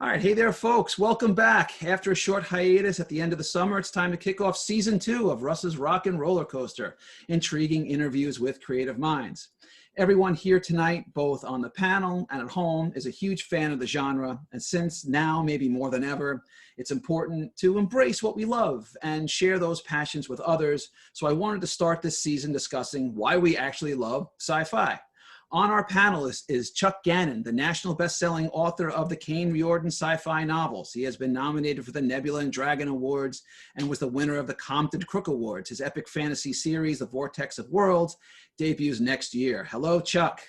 All right, hey there, folks. Welcome back. After a short hiatus at the end of the summer, it's time to kick off season 2 of Russ's Rockin' Rollercoaster, intriguing interviews with creative minds. Everyone here tonight, both on the panel and at home, is a huge fan of the genre, and since now, maybe more than ever, it's important to embrace what we love and share those passions with others. So I wanted to start this season discussing why we actually love sci-fi. On our panel is Chuck Gannon, the national best-selling author of the Kane Riordan sci-fi novels. He has been nominated for the Nebula and Dragon Awards and was the winner of the Compton Crook Awards. His epic fantasy series, The Vortex of Worlds, debuts next year. Hello, Chuck.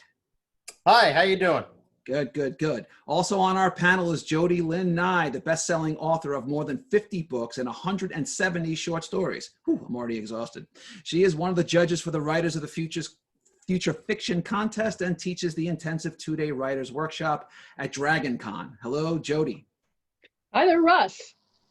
Hi, how you doing? Good, good, good. Also on our panel is Jody Lynn Nye, the best-selling author of more than 50 books and 170 short stories. Whew, I'm already exhausted. She is one of the judges for the Writers of the Future Fiction Contest and teaches the intensive 2-day writers workshop at Dragon Con. Hello, Jody. Hi there, Russ.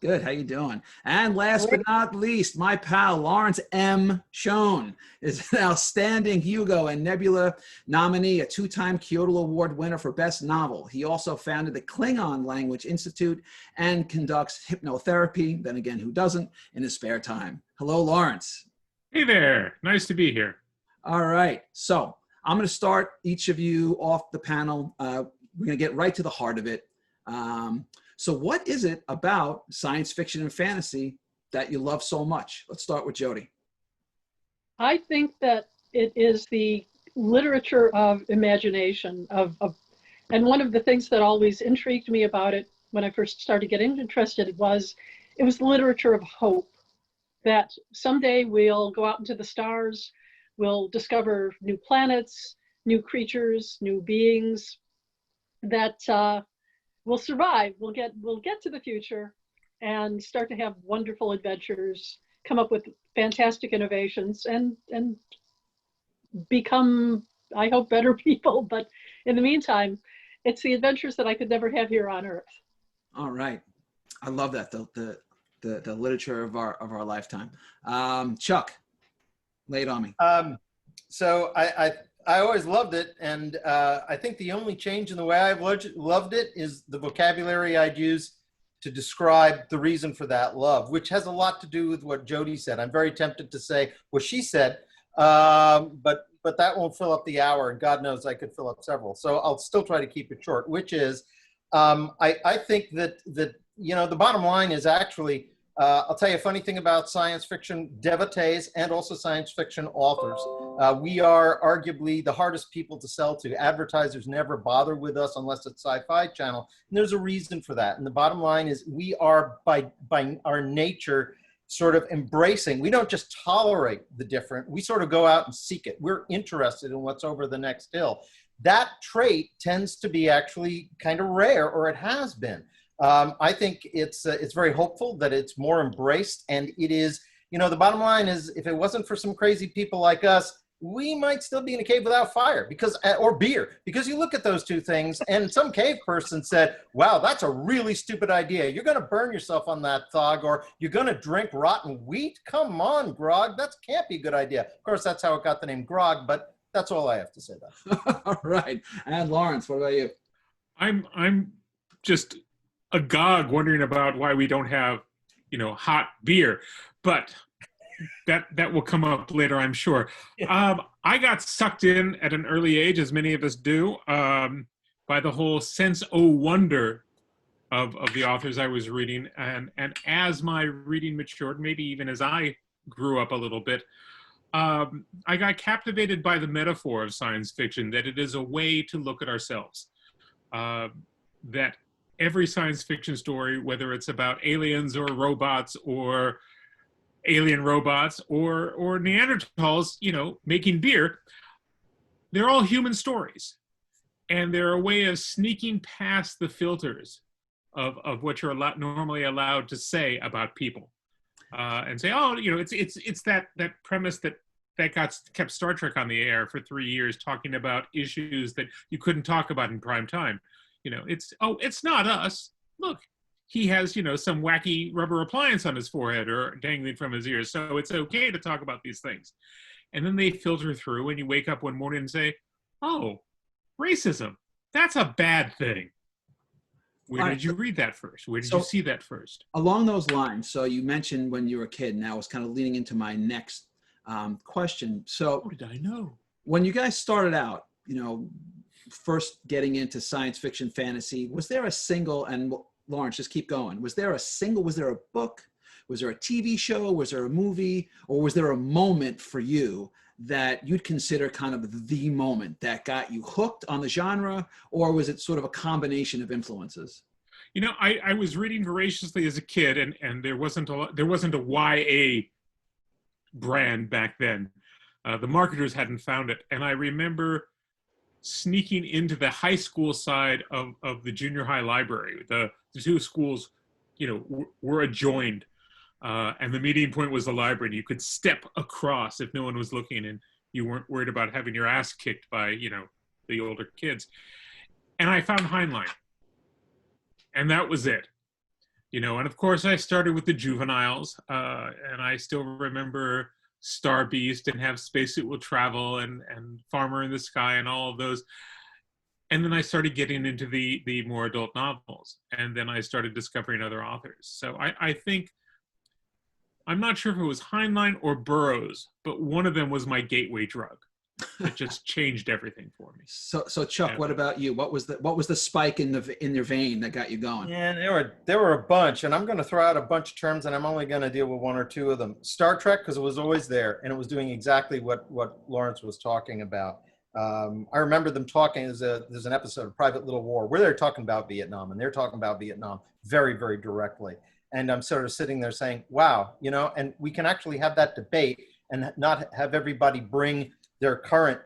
Good, how you doing? And last but not least, my pal, Lawrence M. Schoen is an outstanding Hugo and Nebula nominee, a 2-time Kyoto Award winner for Best Novel. He also founded the Klingon Language Institute and conducts hypnotherapy, then again, who doesn't, in his spare time. Hello, Lawrence. Hey there, nice to be here. All right, so I'm going to start each of you off the panel. We're going to get right to the heart of it. So what is it about science fiction and fantasy that you love so much? Let's start with Jody. I think that it is the literature of imagination, and one of the things that always intrigued me about it when I first started getting interested was it was the literature of hope, that someday we'll go out into the stars, we'll discover new planets, new creatures, new beings that will survive. We'll get to the future and start to have wonderful adventures, come up with fantastic innovations, and become, I hope, better people. But in the meantime, it's the adventures that I could never have here on Earth. All right, I love that, the literature of our lifetime. Chuck, lay it on me. So I always loved it, and I think the only change in the way I've loved it is the vocabulary I'd use to describe the reason for that love, which has a lot to do with what Jody said. I'm very tempted to say what she said, but that won't fill up the hour, and God knows I could fill up several. So I'll still try to keep it short, which is I think that you know, the bottom line is actually, I'll tell you a funny thing about science fiction devotees and also science fiction authors. We are arguably the hardest people to sell to. Advertisers never bother with us unless it's Sci-Fi Channel. And there's a reason for that. And the bottom line is we are, by our nature, sort of embracing. We don't just tolerate the different. We sort of go out and seek it. We're interested in what's over the next hill. That trait tends to be actually kind of rare, or it has been. I think it's very hopeful that it's more embraced, and it is, you know, the bottom line is if it wasn't for some crazy people like us, we might still be in a cave without fire or beer, because you look at those two things and some cave person said, wow, that's a really stupid idea. You're going to burn yourself on that thog, or you're going to drink rotten wheat. Come on, grog. That can't be a good idea. Of course, that's how it got the name grog, but that's all I have to say about it. All right. And Lawrence, what about you? I'm just agog wondering about why we don't have, you know, hot beer, but that will come up later, I'm sure. I got sucked in at an early age, as many of us do, by the whole sense o' wonder of the authors I was reading, and as my reading matured, maybe even as I grew up a little bit, I got captivated by the metaphor of science fiction, that it is a way to look at ourselves, that every science fiction story, whether it's about aliens or robots or alien robots or Neanderthals, you know, making beer, they're all human stories. And they're a way of sneaking past the filters of what you're normally allowed to say about people. And say, oh, you know, it's that premise that kept Star Trek on the air for 3 years, talking about issues that you couldn't talk about in prime time. You know, it's not us. Look, he has, you know, some wacky rubber appliance on his forehead or dangling from his ears. So it's okay to talk about these things. And then they filter through, and you wake up one morning and say, oh, racism, that's a bad thing. Where did you read that first? Where did So- you see that first? Along those lines, so you mentioned when you were a kid, and that was kind of leading into my next question. So How did I know? when you guys started out, first getting into science fiction fantasy, was there a single, and Lawrence, just keep going, was there a book, was there a TV show, was there a movie, or was there a moment for you that you'd consider kind of the moment that got you hooked on the genre, or was it sort of a combination of influences? I was reading voraciously as a kid, and there wasn't a YA brand back then. The marketers hadn't found it, and I remember sneaking into the high school side of the junior high library. The two schools, were adjoined, and the meeting point was the library. And you could step across if no one was looking, and you weren't worried about having your ass kicked by the older kids. And I found Heinlein. And that was it, and of course I started with the juveniles, and I still remember Star Beast and Have Spacesuit Will Travel and Farmer in the Sky and all of those. And then I started getting into the more adult novels, and then I started discovering other authors. So I think, I'm not sure if it was Heinlein or Burroughs, but one of them was my gateway drug. It just changed everything for me. So Chuck, what about you? What was the spike in your vein that got you going? Yeah, there were a bunch, and I'm going to throw out a bunch of terms, and I'm only going to deal with one or two of them. Star Trek, because it was always there, and it was doing exactly what Lawrence was talking about. I remember them talking. There's an episode of Private Little War where they're talking about Vietnam, and they're talking about Vietnam very, very directly. And I'm sort of sitting there saying, wow, and we can actually have that debate and not have everybody bring their current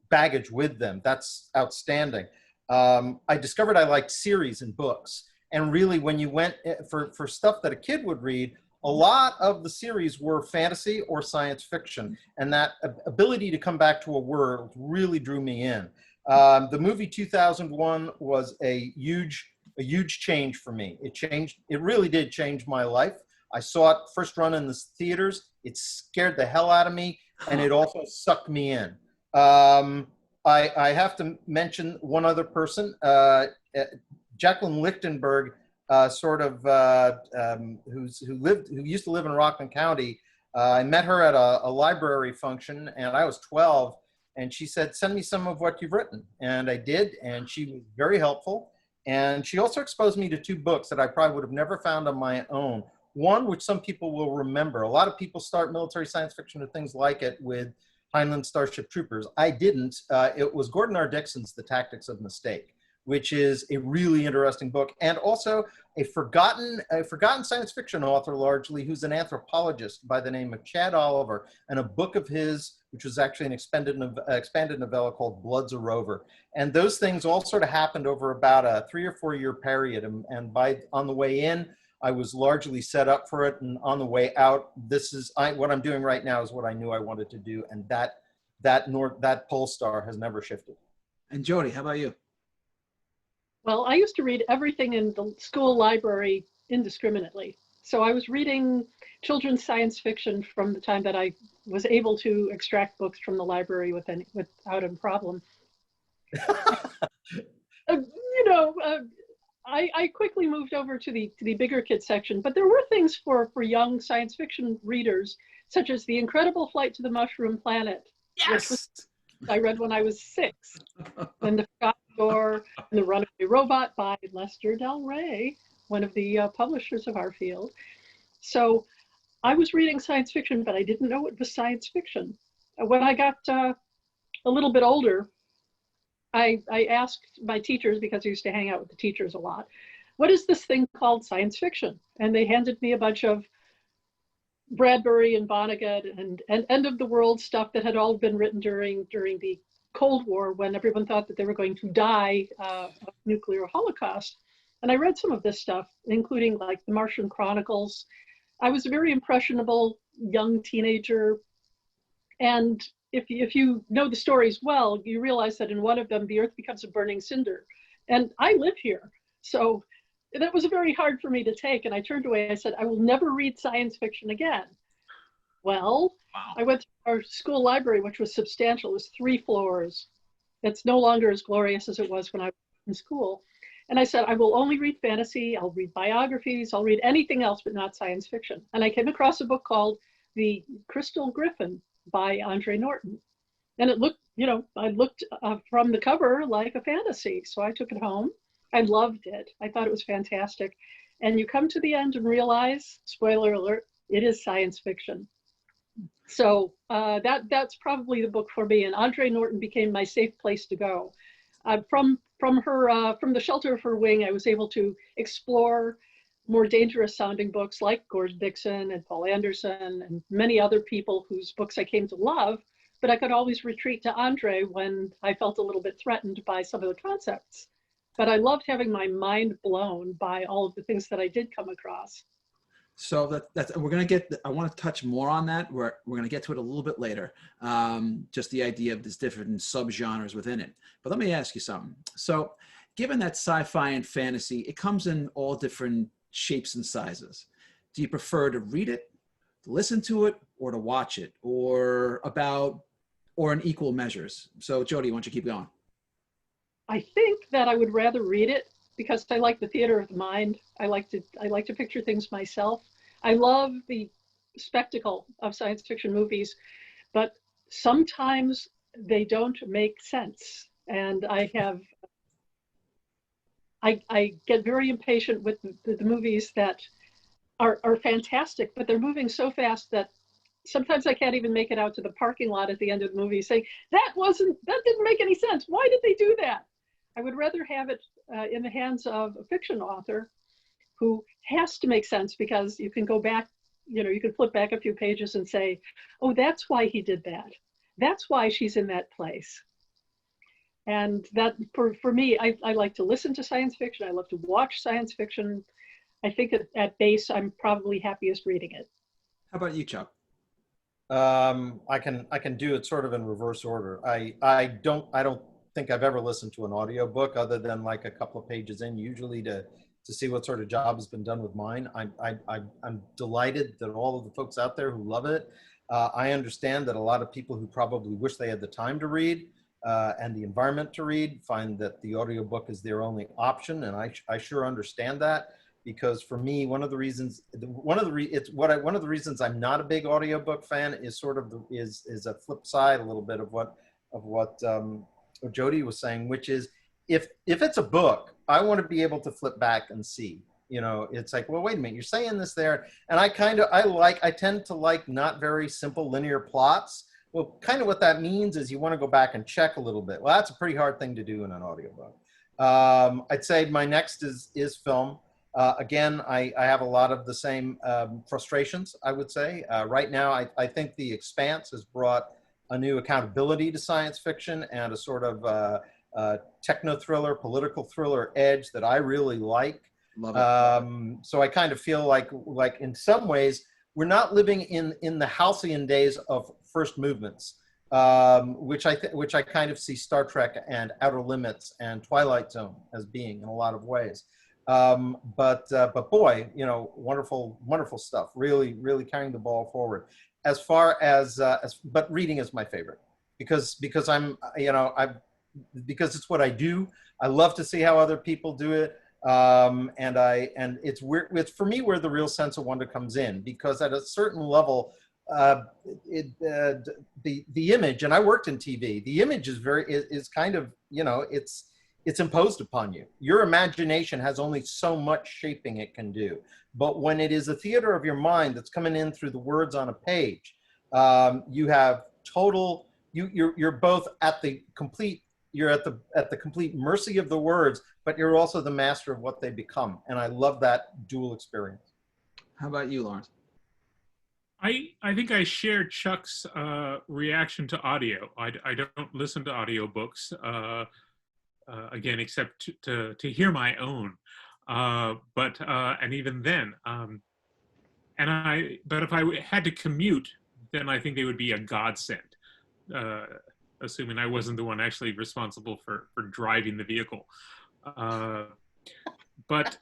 baggage with them. That's outstanding. I discovered I liked series and books. And really, when you went for stuff that a kid would read, a lot of the series were fantasy or science fiction. And that ability to come back to a world really drew me in. The movie 2001 was a huge change for me. It really did change my life. I saw it first run in the theaters. It scared the hell out of me, and it also sucked me in. I have to mention one other person, Jacqueline Lichtenberg, who used to live in Rockin County. I met her at a library function, and I was 12, and she said, "Send me some of what you've written," and I did, and she was very helpful. And she also exposed me to two books that I probably would have never found on my own. One, which some people will remember. A lot of people start military science fiction or things like it with Heinlein's Starship Troopers. I didn't. It was Gordon R. Dixon's The Tactics of Mistake, which is a really interesting book, and also a forgotten science fiction author largely, who's an anthropologist by the name of Chad Oliver, and a book of his, which was actually an expanded novella called Blood's a Rover. And those things all sort of happened over about a 3 or 4 year period. And on the way in, I was largely set up for it, and on the way out, what I'm doing right now is what I knew I wanted to do, and that pole star has never shifted. And Jody, how about you? Well, I used to read everything in the school library indiscriminately. So I was reading children's science fiction from the time that I was able to extract books from the library without a problem. I quickly moved over to the bigger kids section, but there were things for young science fiction readers, such as The Incredible Flight to the Mushroom Planet. Yes! I read when I was 6. And The Forgotten Door and The Runaway Robot by Lester Del Rey, one of the publishers of our field. So I was reading science fiction, but I didn't know it was science fiction. When I got a little bit older, I asked my teachers, because I used to hang out with the teachers a lot, what is this thing called science fiction? And they handed me a bunch of Bradbury and Vonnegut and end of the world stuff that had all been written during the Cold War, when everyone thought that they were going to die of nuclear holocaust. And I read some of this stuff, including like the Martian Chronicles. I was a very impressionable young teenager. And if you know the stories well, you realize that in one of them, the earth becomes a burning cinder. And I live here. So that was very hard for me to take. And I turned away. I said, I will never read science fiction again. Well, wow. I went to our school library, which was substantial. It was 3 floors. It's no longer as glorious as it was when I was in school. And I said, I will only read fantasy. I'll read biographies. I'll read anything else, but not science fiction. And I came across a book called The Crystal Griffin by Andre Norton. And it looked, I looked from the cover like a fantasy. So I took it home. I loved it. I thought it was fantastic. And you come to the end and realize, spoiler alert, it is science fiction. So that's probably the book for me. And Andre Norton became my safe place to go. From the shelter of her wing, I was able to explore more dangerous sounding books like Gordon Dixon and Paul Anderson and many other people whose books I came to love. But I could always retreat to Andre when I felt a little bit threatened by some of the concepts. But I loved having my mind blown by all of the things that I did come across. So that's we're gonna get. I want to touch more on that. We're gonna get to it a little bit later. Just the idea of these different subgenres within it. But let me ask you something. So, given that sci-fi and fantasy, it comes in all different shapes and sizes. Do you prefer to read it, to listen to it, or to watch it, or in equal measures? So, Jody, why don't you keep going? I think that I would rather read it because I like the theater of the mind. I like to picture things myself. I love the spectacle of science fiction movies, but sometimes they don't make sense. And I get very impatient with the movies that are fantastic, but they're moving so fast that sometimes I can't even make it out to the parking lot at the end of the movie saying, that didn't make any sense. Why did they do that? I would rather have it in the hands of a fiction author who has to make sense, because you can go back, you can flip back a few pages and say, oh, that's why he did that. That's why she's in that place. And that, for me, I like to listen to science fiction. I love to watch science fiction. I think at base, I'm probably happiest reading it. How about you, Chuck? I can do it sort of in reverse order. I don't think I've ever listened to an audiobook other than like a couple of pages in, usually to see what sort of job has been done with mine. I'm delighted that all of the folks out there who love it. I understand that a lot of people who probably wish they had the time to read and the environment to read find that the audiobook is their only option, and I sure understand that, because for me, one of the reasons I'm not a big audiobook fan is sort of is a flip side a little bit of what Jody was saying, which is if it's a book, I want to be able to flip back and see. It's like, well, wait a minute, you're saying this there, and I tend to like not very simple linear plots. Well, kind of what that means is you want to go back and check a little bit. Well, that's a pretty hard thing to do in an audiobook. I'd say my next is film. Again, I have a lot of the same frustrations, I would say. Right now, I think The Expanse has brought a new accountability to science fiction and a sort of techno-thriller, political thriller edge that I really like. Love it. So I kind of feel like in some ways, we're not living in the halcyon days of first movements, which I kind of see Star Trek and Outer Limits and Twilight Zone as being in a lot of ways. But boy, wonderful stuff. Really, really carrying the ball forward. As far as but reading is my favorite because because it's what I do. I love to see how other people do it. And it's weird. It's for me where the real sense of wonder comes in, because at a certain level, the image, and I worked in TV, the image is kind of, it's imposed upon you. Your imagination has only so much shaping it can do. But when it is a theater of your mind that's coming in through the words on a page, you have total, you're both at the complete, you're at the complete mercy of the words, but you're also the master of what they become. And I love that dual experience. How about you, Lawrence? I think I share Chuck's reaction to audio. I don't listen to audiobooks, again, except to hear my own. And even then, but if I had to commute, then I think they would be a godsend, assuming I wasn't the one actually responsible for driving the vehicle. But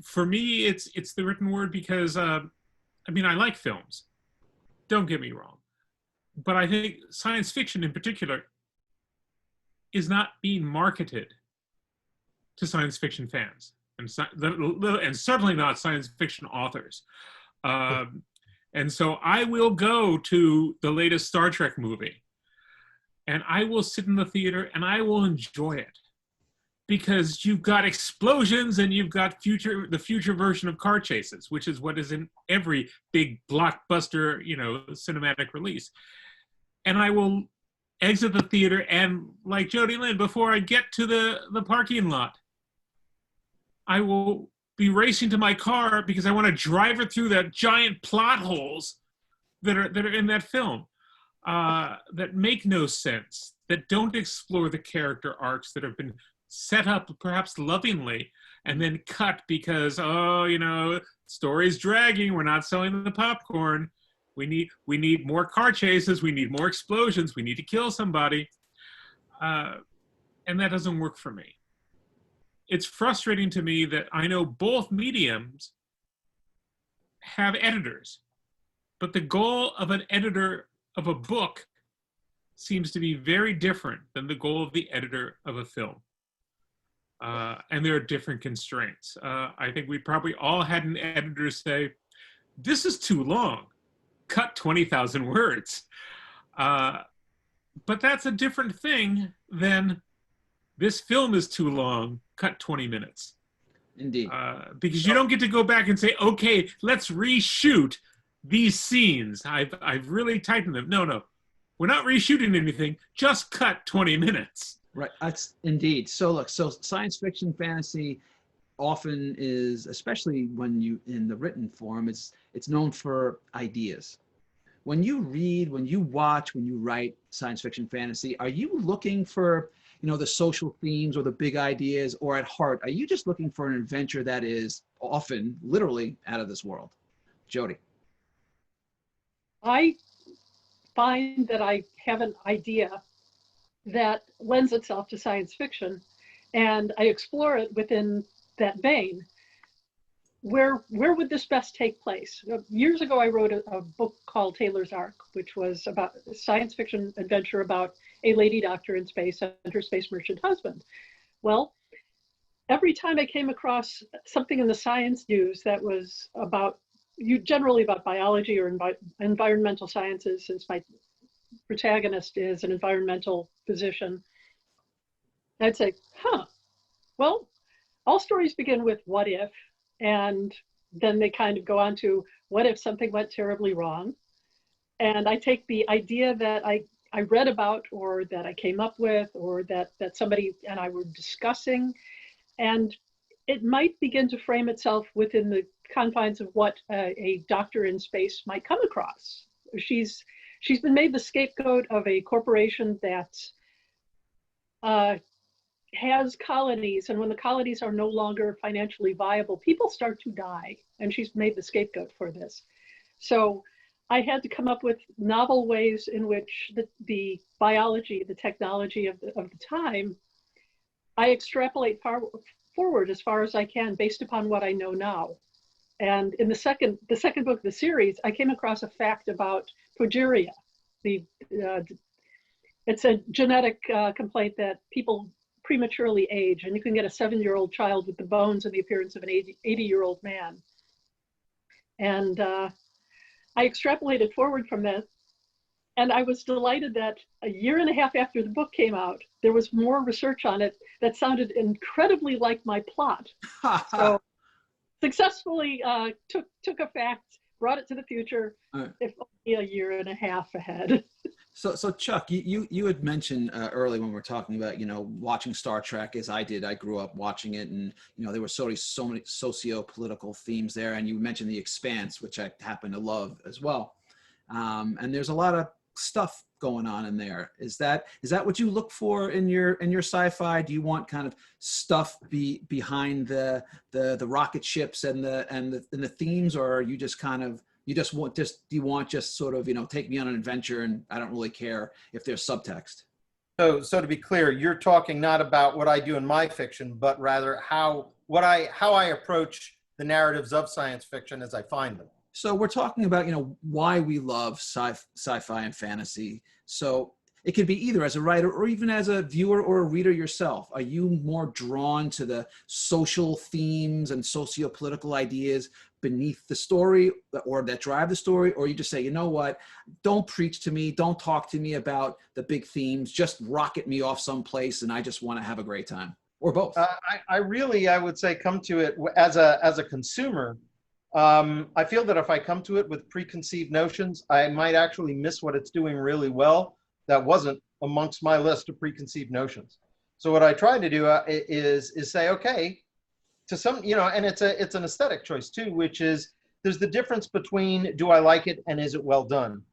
for me, it's the written word because, I like films, don't get me wrong, but I think science fiction in particular is not being marketed to science fiction fans, and certainly not science fiction authors. And so I will go to the latest Star Trek movie, and I will sit in the theater and I will enjoy it, because you've got explosions and you've got the future version of car chases, which is what is in every big blockbuster, cinematic release. And I will exit the theater, and like Jody Lynn, before I get to the parking lot, I will be racing to my car because I want to drive it through that giant plot holes that are in that film, that make no sense, that don't explore the character arcs that have been set up perhaps lovingly and then cut because, story's dragging, we're not selling the popcorn. We need more car chases. We need more explosions. We need to kill somebody. And that doesn't work for me. It's frustrating to me that I know both mediums have editors, but the goal of an editor of a book seems to be very different than the goal of the editor of a film. And there are different constraints. I think we probably all had an editor say, this is too long. Cut 20,000 words. But that's a different thing than this film is too long, cut 20 minutes. Indeed. Because you don't get to go back and say, okay, let's reshoot these scenes. I've really tightened them. No, we're not reshooting anything, just cut 20 minutes. Right, that's indeed. So look, science fiction fantasy often is, especially when you in the written form, it's known for ideas. When you read, when you watch, when you write science fiction fantasy, are you looking for, the social themes or the big ideas, or at heart, are you just looking for an adventure that is often literally out of this world? Jody. I find that I have an idea that lends itself to science fiction, and I explore it within that vein. Where would this best take place? Years ago, I wrote a book called Taylor's Ark, which was about a science fiction adventure about a lady doctor in space and her space merchant husband. Well, every time I came across something in the science news that was generally about biology or environmental sciences, since my protagonist is an environmental physician, I'd say, well, all stories begin with what if, and then they kind of go on to what if something went terribly wrong. And I take the idea that I read about, or that I came up with, or that somebody and I were discussing, and it might begin to frame itself within the confines of what a doctor in space might come across. She's been made the scapegoat of a corporation that has colonies, and when the colonies are no longer financially viable, people start to die, and she's made the scapegoat for this. So I had to come up with novel ways in which the biology, the technology of the time, I extrapolate forward as far as I can based upon what I know now. And in the second book of the series, I came across a fact about progeria. It's a genetic complaint that people prematurely age, and you can get a 7-year-old child with the bones and the appearance of an 80-year-old man. And I extrapolated forward from that, and I was delighted that a year and a half after the book came out, there was more research on it that sounded incredibly like my plot. So successfully took a fact, brought it to the future, if only a year and a half ahead. So Chuck, you had mentioned early when we were talking about, watching Star Trek as I did. I grew up watching it, and, there were so many socio-political themes there. And you mentioned The Expanse, which I happen to love as well. And there's a lot of stuff going on in there. Is that what you look for in your sci-fi? Do you want kind of stuff behind the rocket ships and the themes, or are you just kind of, do you want sort of, take me on an adventure and I don't really care if there's subtext? So to be clear, you're talking not about what I do in my fiction, but rather how I approach the narratives of science fiction as I find them. So we're talking about, why we love sci-fi and fantasy. So It could be either as a writer or even as a viewer or a reader yourself. Are you more drawn to the social themes and socio-political ideas beneath the story or that drive the story? Or you just say, you know what, don't preach to me, don't talk to me about the big themes, just rocket me off someplace and I just want to have a great time? Or both? I would say come to it as a consumer. I feel that if I come to it with preconceived notions, I might actually miss what it's doing really well that wasn't amongst my list of preconceived notions. So what I try to do is say, okay, to some, and it's an aesthetic choice too, which is there's the difference between do I like it and is it well done?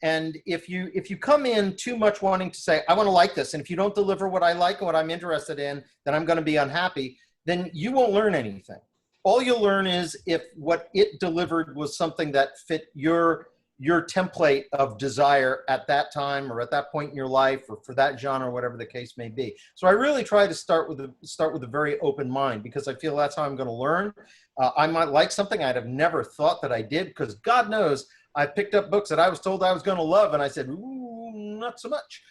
And if you come in too much wanting to say, I want to like this, and if you don't deliver what I like and what I'm interested in, then I'm going to be unhappy, then you won't learn anything. All you'll learn is if what it delivered was something that fit your template of desire at that time or at that point in your life or for that genre, whatever the case may be. So I really try to start with a very open mind because I feel that's how I'm going to learn. I might like something I'd have never thought that I did because God knows I picked up books that I was told I was going to love and I said, ooh, not so much.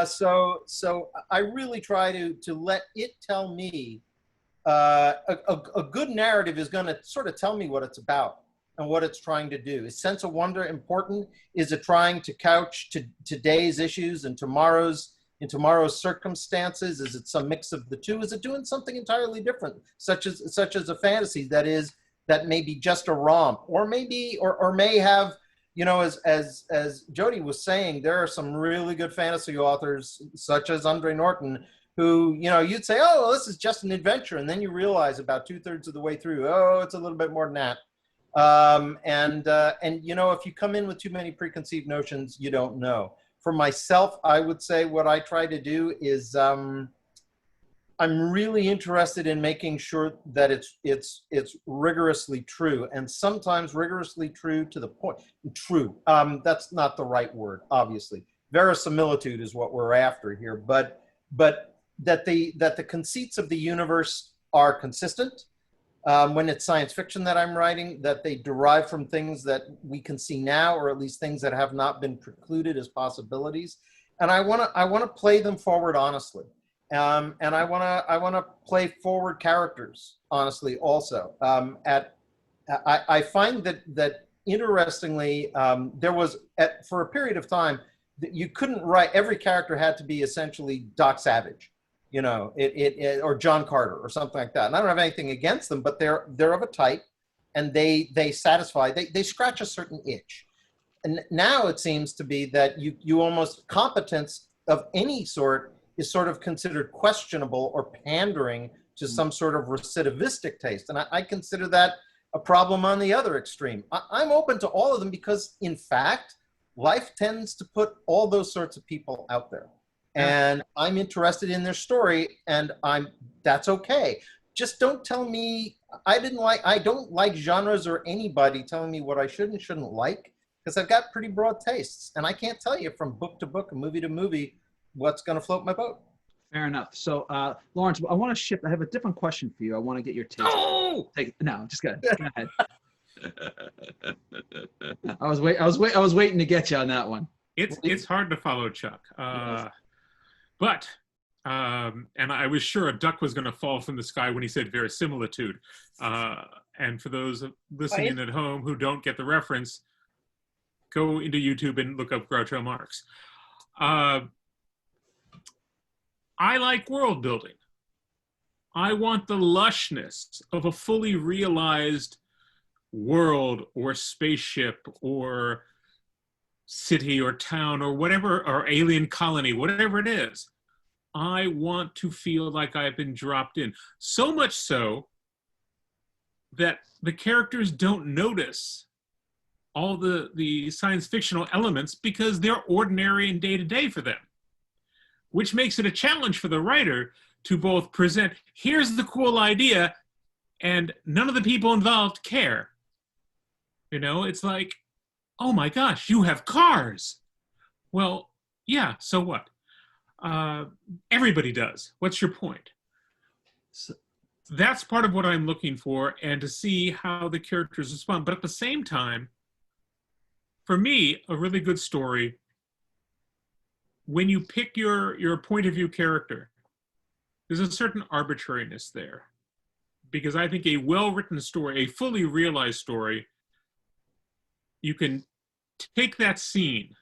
So I really try to let it tell me. A good narrative is going to sort of tell me what it's about and what it's trying to do. Is sense of wonder important? Is it trying to couch to today's issues and tomorrow's circumstances? Is it some mix of the two? Is it doing something entirely different, such as a fantasy that may be just a romp, or maybe or may have, as Jody was saying, there are some really good fantasy authors such as Andre Norton who, you'd say, oh, well, this is just an adventure, and then you realize about 2/3 of the way through, oh, it's a little bit more than that. And if you come in with too many preconceived notions, you don't know. For myself, I would say what I try to do is I'm really interested in making sure that it's rigorously true, and sometimes rigorously true to the point. True, that's not the right word, obviously. Verisimilitude is what we're after here, but that the conceits of the universe are consistent. When it's science fiction that I'm writing, that they derive from things that we can see now, or at least things that have not been precluded as possibilities. And I want to play them forward honestly. And I want to play forward characters honestly also. I find that interestingly, there was for a period of time that you couldn't write, every character had to be essentially Doc Savage. Or John Carter or something like that. And I don't have anything against them, but they're of a type, and they satisfy, they scratch a certain itch. And now it seems to be that you almost, competence of any sort is sort of considered questionable or pandering to some sort of recidivistic taste. And I consider that a problem on the other extreme. I'm open to all of them because, in fact, life tends to put all those sorts of people out there. And I'm interested in their story, and that's okay. Just don't tell me, I don't like genres or anybody telling me what I should and shouldn't like, because I've got pretty broad tastes, and I can't tell you from book to book and movie to movie what's going to float my boat. Fair enough. So, Lawrence, I want to shift. I have a different question for you. I want to get your take. Oh! No, just go ahead. I was waiting to get you on that one. It's hard to follow, Chuck. But, and I was sure a duck was going to fall from the sky when he said verisimilitude. And for those listening at home who don't get the reference, go into YouTube and look up Groucho Marx. I like world building. I want the lushness of a fully realized world or spaceship or city or town or whatever, or alien colony, whatever it is. I want to feel like I've been dropped in. So much so that the characters don't notice all the science fictional elements because they're ordinary and day-to-day for them, which makes it a challenge for the writer to both present, here's the cool idea, and none of the people involved care. It's like, oh my gosh, you have cars. Well, yeah, so what? Everybody does. What's your point? So that's part of what I'm looking for, and to see how the characters respond. But at the same time, for me, a really good story when you pick your point of view character, there's a certain arbitrariness there. Because I think a well-written story, a fully realized story, you can take that scene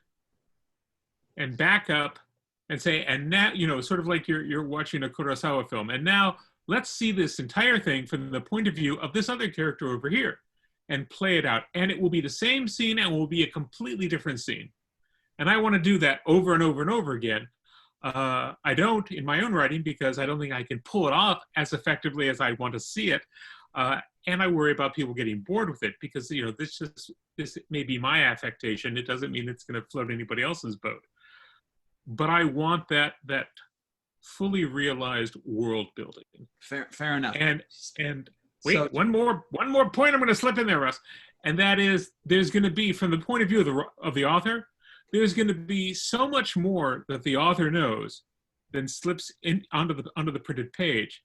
and back up and say, and now, you know, sort of like you're watching a Kurosawa film, and now let's see this entire thing from the point of view of this other character over here and play it out. And it will be the same scene and will be a completely different scene. And I want to do that over and over and over again. I don't in my own writing because I don't think I can pull it off as effectively as I want to see it. And I worry about people getting bored with it because, you know, this may be my affectation. It doesn't mean it's going to float anybody else's boat. But I want that fully realized world building. Fair enough. And wait, so, one more point I'm going to slip in there, Russ. And that is, there's going to be, from the point of view of the author, there's going to be so much more that the author knows than slips in onto the printed page.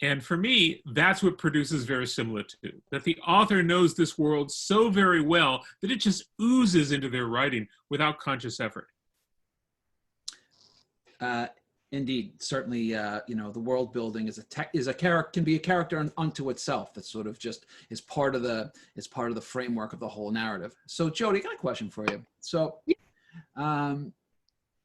And for me, that's what produces verisimilitude, that the author knows this world so very well that it just oozes into their writing without conscious effort. Indeed, certainly, you know, the world building can be a character unto itself. That sort of just is part of the framework of the whole narrative. So, Jody, I got a question for you. So,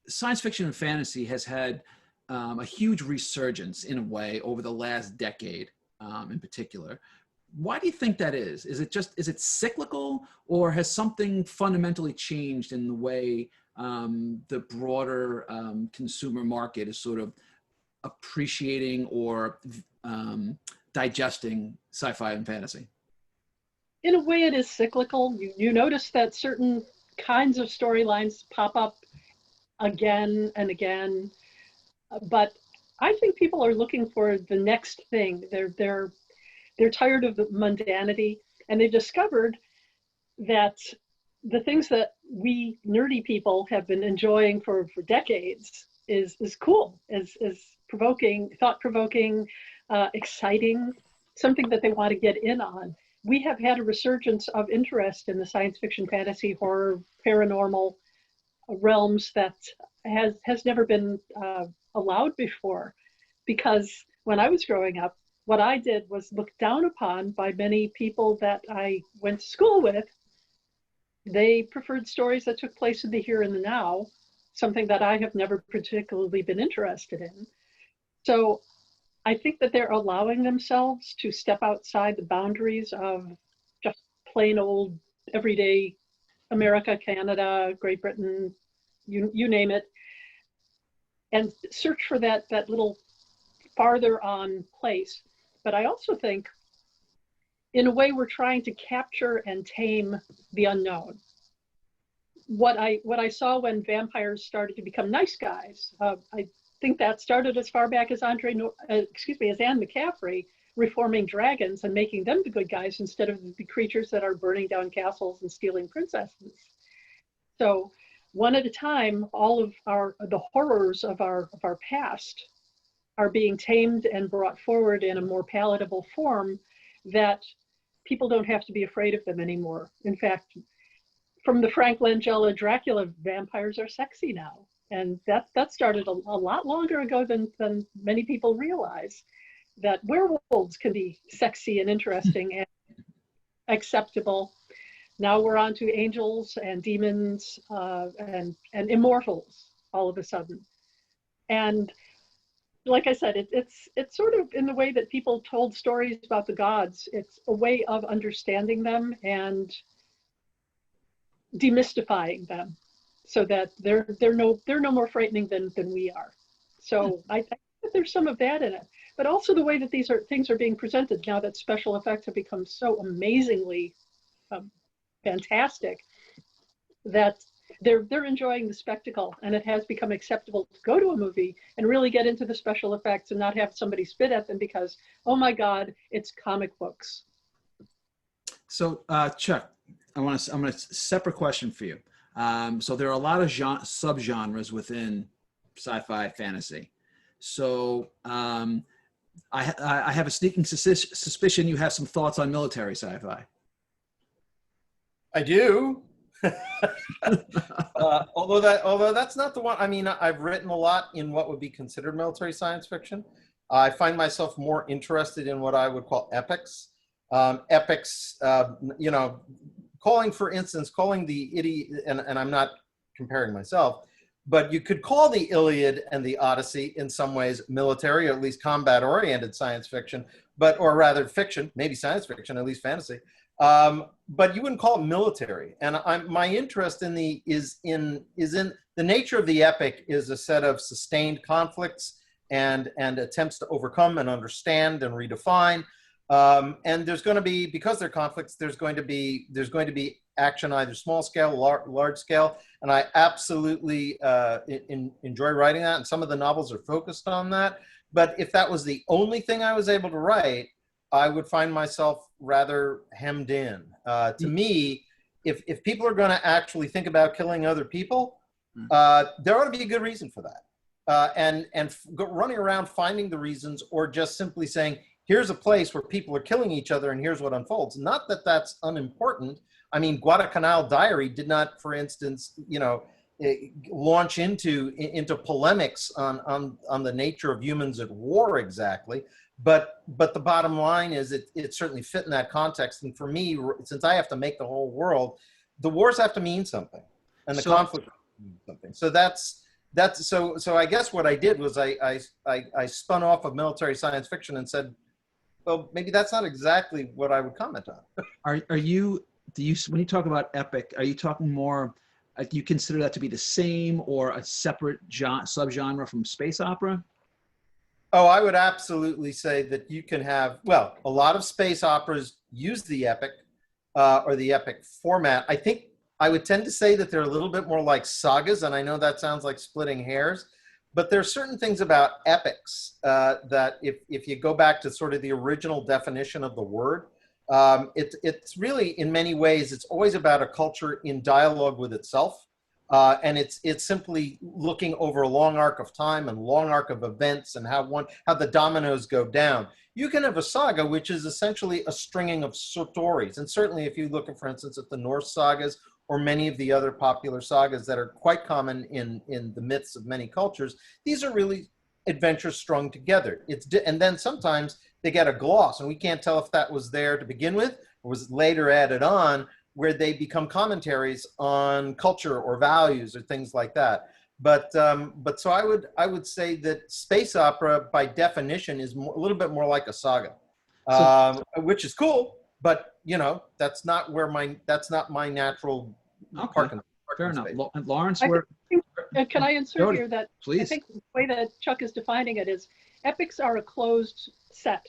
science fiction and fantasy has had a huge resurgence in a way over the last decade, in particular. Why do you think that is? Is it cyclical, or has something fundamentally changed in the way the broader consumer market is sort of appreciating or digesting sci-fi and fantasy? In a way, it is cyclical. You notice that certain kinds of storylines pop up again and again, but I think people are looking for the next thing. They're tired of the mundanity, and they've discovered that the things that we nerdy people have been enjoying for decades is cool, is provoking, thought-provoking, exciting, something that they want to get in on. We have had a resurgence of interest in the science fiction, fantasy, horror, paranormal realms that has never been allowed before. Because when I was growing up, what I did was looked down upon by many people that I went to school with. They preferred stories that took place in the here and the now, something that I have never particularly been interested in. So I think that they're allowing themselves to step outside the boundaries of just plain old everyday America, Canada, Great Britain, you name it, and search for that little farther on place. But I also think, in a way, we're trying to capture and tame the unknown. What I saw when vampires started to become nice guys, I think that started as far back as Anne McCaffrey reforming dragons and making them the good guys instead of the creatures that are burning down castles and stealing princesses. So one at a time, all of the horrors of our past are being tamed and brought forward in a more palatable form that people don't have to be afraid of them anymore. In fact, from the Frank Langella Dracula, vampires are sexy now. And that started a lot longer ago than many people realize, that werewolves can be sexy and interesting and acceptable. Now we're on to angels and demons and immortals all of a sudden. And like I said, it's sort of in the way that people told stories about the gods. It's a way of understanding them and demystifying them, so that they're no more frightening than we are. So I think that there's some of that in it, but also the way that things are being presented now that special effects have become so amazingly fantastic, that they're enjoying the spectacle, and it has become acceptable to go to a movie and really get into the special effects and not have somebody spit at them because, oh my God, it's comic books. So Chuck, I'm gonna separate question for you. So there are a lot of subgenres within sci-fi fantasy. So I have a sneaking suspicion you have some thoughts on military sci-fi. I do. Although that's not the one. I mean, I've written a lot in what would be considered military science fiction. I find myself more interested in what I would call epics. Epics, you know, for instance, calling the Iliad, and I'm not comparing myself, but you could call the Iliad and the Odyssey in some ways military, or at least combat-oriented science fiction, or rather fiction, maybe science fiction, at least fantasy. But you wouldn't call it military. And my interest in is in the nature of the epic is a set of sustained conflicts and attempts to overcome and understand and redefine. And there's going to be, because they're conflicts, there's going to be action, either small scale, large scale. And I absolutely enjoy writing that. And some of the novels are focused on that. But if that was the only thing I was able to write, I would find myself rather hemmed in. To me, if people are going to actually think about killing other people, there ought to be a good reason for that. And running around finding the reasons, or just simply saying, here's a place where people are killing each other and here's what unfolds. Not that that's unimportant. I mean, Guadalcanal Diary did not, for instance, you know, launch into polemics on the nature of humans at war exactly. But the bottom line is it certainly fit in that context. And for me, since I have to make the whole world, the wars have to mean something, and the conflict means something. So so I guess what I did was I spun off of military science fiction and said, well, maybe that's not exactly what I would comment on. When you talk about epic, are you talking more, do you consider that to be the same or a separate subgenre from space opera? Oh, I would absolutely say that you can have, well, a lot of space operas use the epic or the epic format. I think I would tend to say that they're a little bit more like sagas, and I know that sounds like splitting hairs, but there are certain things about epics that if you go back to sort of the original definition of the word, it's really, in many ways, it's always about a culture in dialogue with itself. And it's simply looking over a long arc of time and long arc of events and how the dominoes go down. You can have a saga, which is essentially a stringing of stories. And certainly if you look at, for instance, at the Norse sagas or many of the other popular sagas that are quite common in the myths of many cultures, these are really adventures strung together. And then sometimes they get a gloss, and we can't tell if that was there to begin with or was later added on, where they become commentaries on culture or values or things like that. But so I would say that space opera, by definition, is a little bit more like a saga, which is cool. But you know, that's not my natural park. Fair enough. Lawrence, can I insert Jody, here that please. I think the way that Chuck is defining it is epics are a closed set.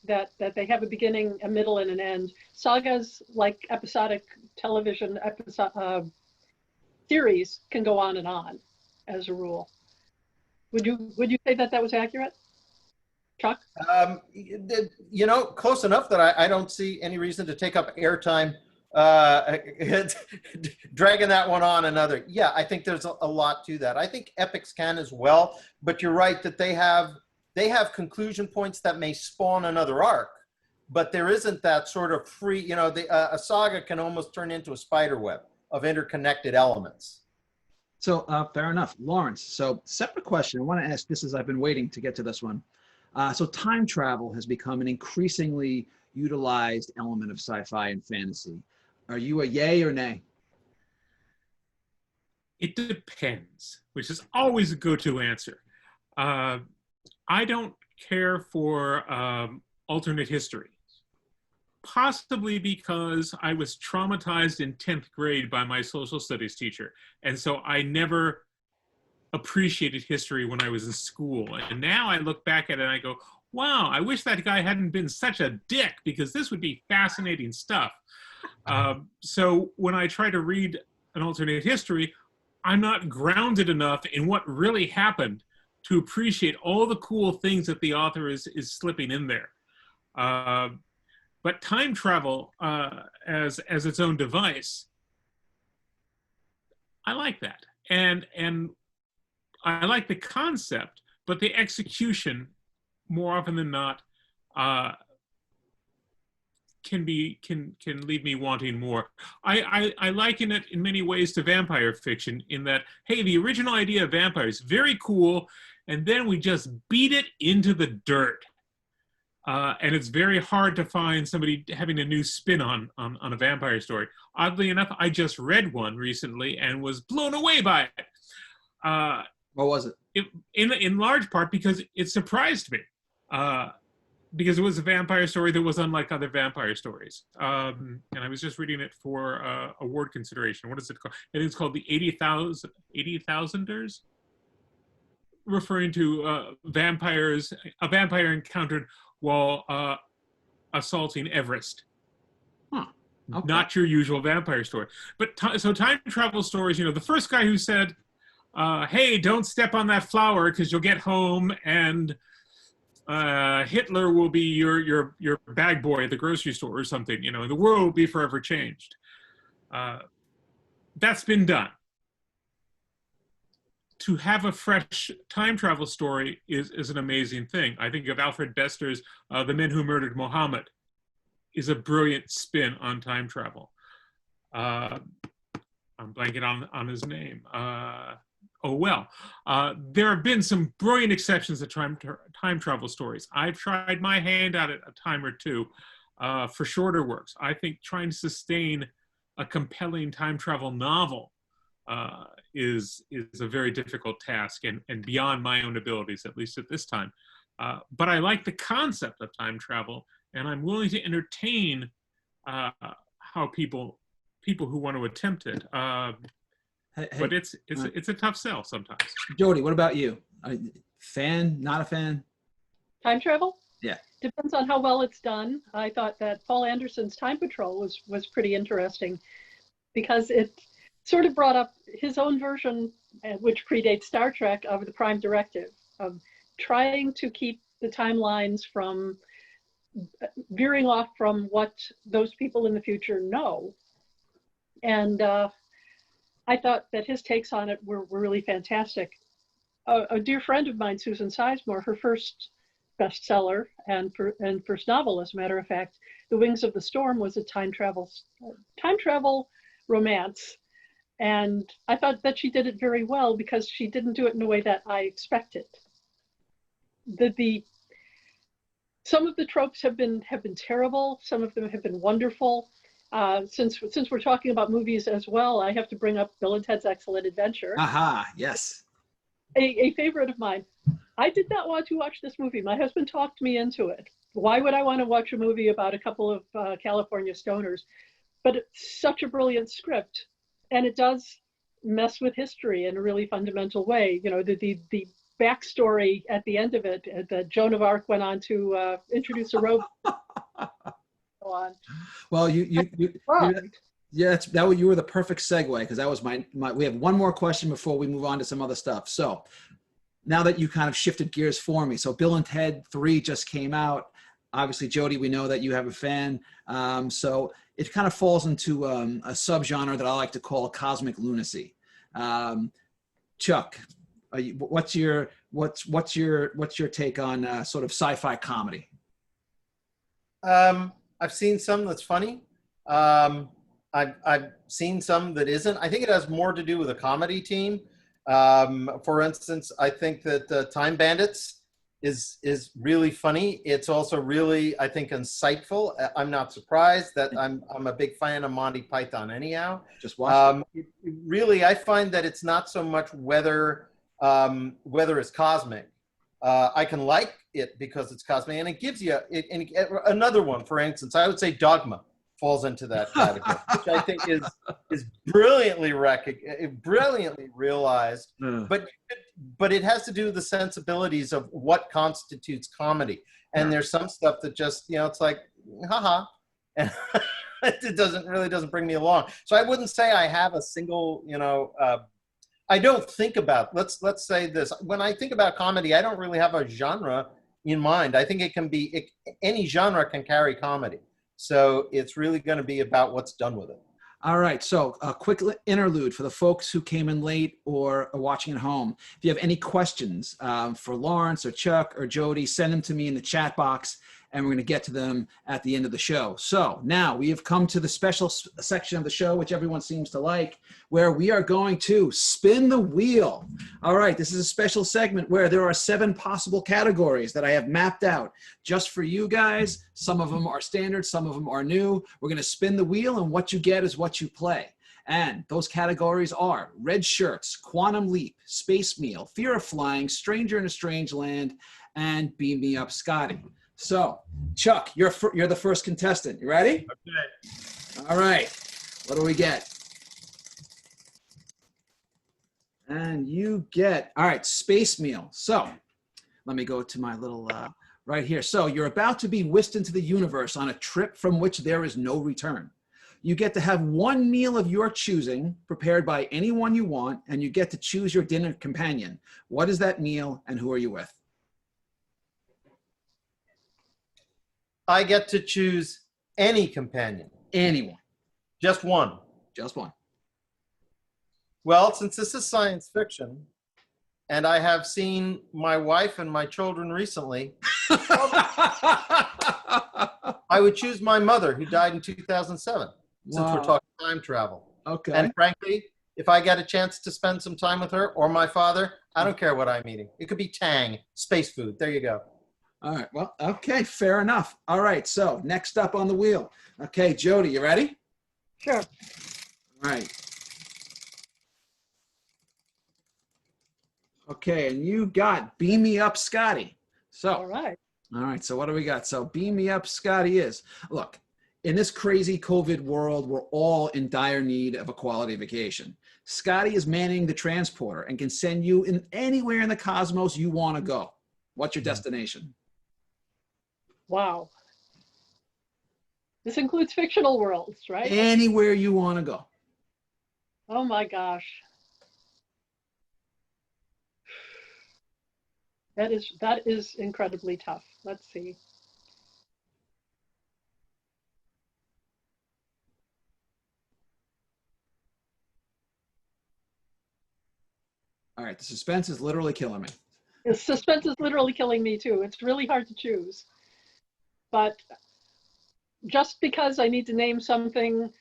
That they have a beginning, a middle, and an end. Sagas, like episodic television series, can go on and on, as a rule. Would you say that was accurate, Chuck? You know, close enough that I don't see any reason to take up airtime dragging that one on another. Yeah, I think there's a lot to that. I think epics can as well, but you're right that they have conclusion points that may spawn another arc, but there isn't that sort of free, you know, a saga can almost turn into a spider web of interconnected elements. So fair enough. Lawrence, so separate question. I want to ask this as I've been waiting to get to this one. So time travel has become an increasingly utilized element of sci-fi and fantasy. Are you a yay or nay? It depends, which is always a go-to answer. I don't care for alternate history, possibly because I was traumatized in 10th grade by my social studies teacher. And so I never appreciated history when I was in school. And now I look back at it and I go, wow, I wish that guy hadn't been such a dick, because this would be fascinating stuff. So when I try to read an alternate history, I'm not grounded enough in what really happened to appreciate all the cool things that the author is slipping in there. But time travel as its own device, I like that. And I like the concept, but the execution, more often than not, can leave me wanting more. I liken it in many ways to vampire fiction in that, hey, the original idea of vampires, very cool, and then we just beat it into the dirt. And it's very hard to find somebody having a new spin on a vampire story. Oddly enough, I just read one recently and was blown away by it. What was it? In large part because it surprised me. Because it was a vampire story that was unlike other vampire stories. And I was just reading it for award consideration. What is it called? I think it's called the 80,000ers, referring to vampires, a vampire encountered while assaulting Everest. Huh. Okay. Not your usual vampire story. But so time travel stories, the first guy who said, hey, don't step on that flower because you'll get home and Hitler will be your bag boy at the grocery store or something, and the world will be forever changed. That's been done. To have a fresh time travel story is an amazing thing. I think of Alfred Bester's The Men Who Murdered Mohammed is a brilliant spin on time travel. I'm blanking on his name. There have been some brilliant exceptions to time travel stories. I've tried my hand at it a time or two for shorter works. I think trying to sustain a compelling time travel novel is a very difficult task and beyond my own abilities, at least at this time. But I like the concept of time travel, and I'm willing to entertain how people who want to attempt it. But it's a tough sell sometimes. Jody, what about you? Fan, not a fan? Time travel? Yeah. Depends on how well it's done. I thought that Paul Anderson's Time Patrol was pretty interesting because it sort of brought up his own version, which predates Star Trek, of the Prime Directive, of trying to keep the timelines from veering off from what those people in the future know. And I thought that his takes on it were really fantastic. A dear friend of mine, Susan Sizemore, her first bestseller and first novel, as a matter of fact, The Wings of the Storm, was a time travel romance. And I thought that she did it very well because she didn't do it in a way that I expected. Some of the tropes have been terrible. Some of them have been wonderful. Since we're talking about movies as well, I have to bring up Bill and Ted's Excellent Adventure. Aha, yes. A favorite of mine. I did not want to watch this movie. My husband talked me into it. Why would I want to watch a movie about a couple of California stoners? But it's such a brilliant script. And it does mess with history in a really fundamental way. The backstory at the end of it, that Joan of Arc went on to introduce a robot. On. Well, you were the perfect segue, because that was my. We have one more question before we move on to some other stuff. So now that you kind of shifted gears for me, so Bill and Ted 3 just came out. Obviously, Jody, we know that you have a fan. So it kind of falls into a subgenre that I like to call cosmic lunacy. Chuck, what's your take on sort of sci-fi comedy? I've seen some that's funny. I've seen some that isn't. I think it has more to do with a comedy team. For instance, I think that Time Bandits is really funny. It's also really, I think, insightful. I'm not surprised that I'm a big fan of Monty Python anyhow. Just watch really, I find that it's not so much whether it's cosmic. I can like it because it's cosmic, and it gives you another one. For instance, I would say Dogma falls into that category, which I think is brilliantly realized. But it has to do with the sensibilities of what constitutes comedy. And there's some stuff that just, it's like, haha, and it doesn't bring me along. So I wouldn't say I have a single, I don't think about, let's say this. When I think about comedy, I don't really have a genre in mind. I think any genre can carry comedy. So it's really going to be about what's done with it. All right. So a quick interlude for the folks who came in late or are watching at home. If you have any questions for Lawrence or Chuck or Jody, send them to me in the chat box, and we're going to get to them at the end of the show. So now we have come to the special section of the show, which everyone seems to like, where we are going to spin the wheel. All right, this is a special segment where there are 7 possible categories that I have mapped out just for you guys. Some of them are standard, some of them are new. We're going to spin the wheel, and what you get is what you play. And those categories are red shirts, quantum leap, space meal, fear of flying, stranger in a strange land, and beam me up, Scotty. So, Chuck, you're the first contestant. You ready? Okay. All right. What do we get? And you get, all right, space meal. So, let me go to my little, right here. So, you're about to be whisked into the universe on a trip from which there is no return. You get to have one meal of your choosing, prepared by anyone you want, and you get to choose your dinner companion. What is that meal, and who are you with? I get to choose any companion. Anyone. Just one. Just one. Well, since this is science fiction, and I have seen my wife and my children recently, I would choose my mother, who died in 2007, since we're talking time travel. Okay. And frankly, if I get a chance to spend some time with her or my father, I don't care what I'm eating. It could be Tang, space food. There you go. All right. Well, okay. Fair enough. All right. So next up on the wheel. Okay, Jody, you ready? Sure. All right. Okay, and you got Beam Me Up Scotty. So, All right. So what do we got? So Beam Me Up Scotty is, look, in this crazy COVID world, we're all in dire need of a quality vacation. Scotty is manning the transporter and can send you in anywhere in the cosmos you want to go. What's your destination? Wow. This includes fictional worlds, right? Anywhere you want to go. Oh my gosh. That is incredibly tough. Let's see. All right, the suspense is literally killing me. The suspense is literally killing me too. It's really hard to choose. But just because I need to name something,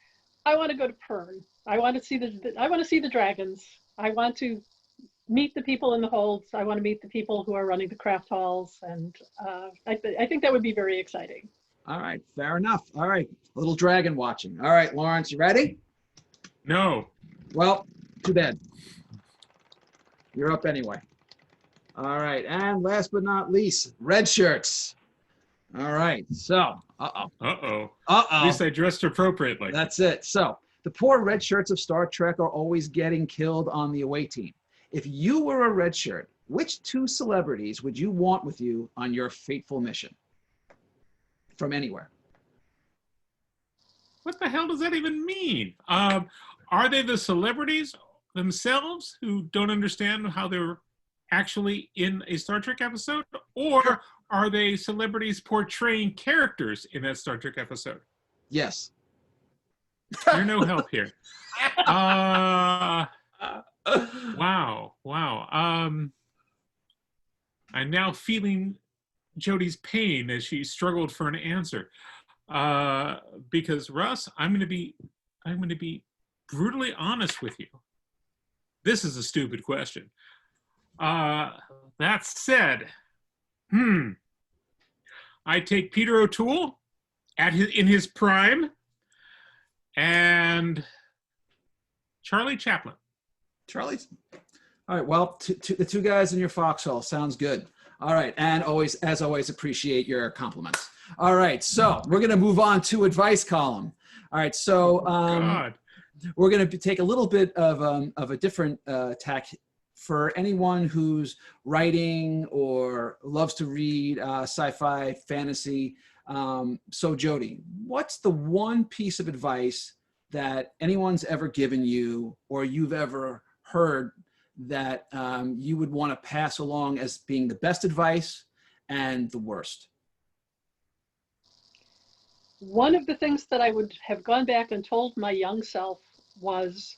I want to go to Pern. I want to see the dragons. I want to meet the people in the holds. I want to meet the people who are running the craft halls, and I think that would be very exciting. All right, fair enough. All right, a little dragon watching. All right, Lawrence, you ready? No. Well, too bad. You're up anyway. All right, and last but not least, red shirts. All right, so, Uh-oh. Uh-oh. At least I dressed appropriately. That's it. So, the poor red shirts of Star Trek are always getting killed on the away team. If you were a red shirt, which 2 celebrities would you want with you on your fateful mission? From anywhere. What the hell does that even mean? Are they the celebrities themselves who don't understand how they're actually in a Star Trek episode? Or are they celebrities portraying characters in that Star Trek episode? Yes. You're no help here. Wow. I'm now feeling Jody's pain as she struggled for an answer. Because Russ, I'm going to be brutally honest with you. This is a stupid question. That said, I take Peter O'Toole in his prime and Charlie Chaplin. Charlie's. All right. Well, the 2 guys in your foxhole sounds good. All right. And as always, appreciate your compliments. All right. So we're going to move on to advice column. All right. So we're going to take a little bit of a different tack for anyone who's writing or loves to read sci-fi, fantasy. So Jody, what's the one piece of advice that anyone's ever given you or you've ever heard that you would want to pass along as being the best advice and the worst? One of the things that I would have gone back and told my young self was,